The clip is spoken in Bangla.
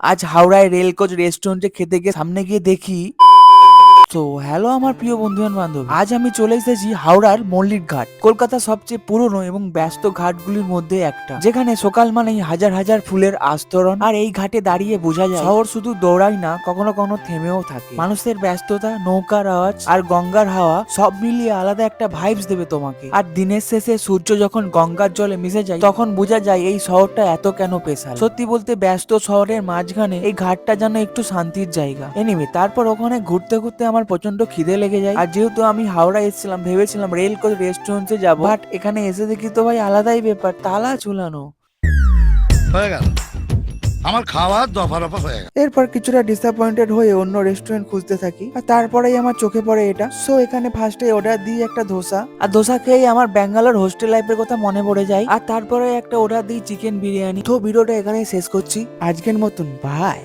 আজ হাওড়ায় রেলকোচ রেস্টুরেন্টে খেতে গিয়ে সামনে গিয়ে দেখি। তো হ্যালো আমার প্রিয় বন্ধু বান্ধব, আজ আমি চলে এসেছি হাওড়ার মল্লিক ঘাট, কলকাতার সবচেয়ে পুরনো এবং ব্যস্ত ঘাটগুলির মধ্যে একটা, যেখানে সকাল মানেই হাজার হাজার ফুলের আস্তরণ। আর এই ঘাটে দাঁড়িয়ে বোঝা যায় শহর শুধু দৌড়ায় না, কখনো কখনো থেমেও থাকে। মানুষের ব্যস্ততা, নৌকার আওয়াজ আর গঙ্গার হাওয়া সব মিলিয়ে আলাদা একটা ভাইবস দেবে তোমাকে। আর দিনের শেষে সূর্য যখন গঙ্গার জলে মিশে যায়, তখন বোঝা যায় এই শহরটা এত কেন স্পেশাল। সত্যি বলতে ব্যস্ত শহরের মাঝখানে এই ঘাটটা যেন একটু শান্তির জায়গা। এনিওয়ে, তারপর ওখানে ঘুরতে ঘুরতে আমার প্রচন্ড খিদে লেগে যায়। আর যেহেতু আমি হাওড়া এসেছিলাম, ভেবেছিলাম রেল কোচ রেস্টুরেন্টে যাবো, বাট এখানে এসে দেখি তো ভাই আলাদাই ব্যাপার, তালা ঝুলানো। হয়ে গেল আমার খাওয়া দফা রফা হয়ে গেল। এরপর কিছুটা ডিসঅ্যাপয়েন্টেড হয়ে অন্য রেস্টুরেন্ট খুঁজতে থাকি, আর তারপরেই আমার চোখে পড়ে এটা। সো এখানে ফার্স্টে অর্ডার দিই একটা ধোসা, আর ধোসা খেয়ে আমার ব্যাঙ্গালোর হোস্টেল লাইফের কথা মনে পড়ে যায়। আর তারপরে একটা অর্ডার দিই চিকেন বিরিয়ানি। তো ভিডিওটা এখানেই শেষ করছি আজকের মতন, বাই।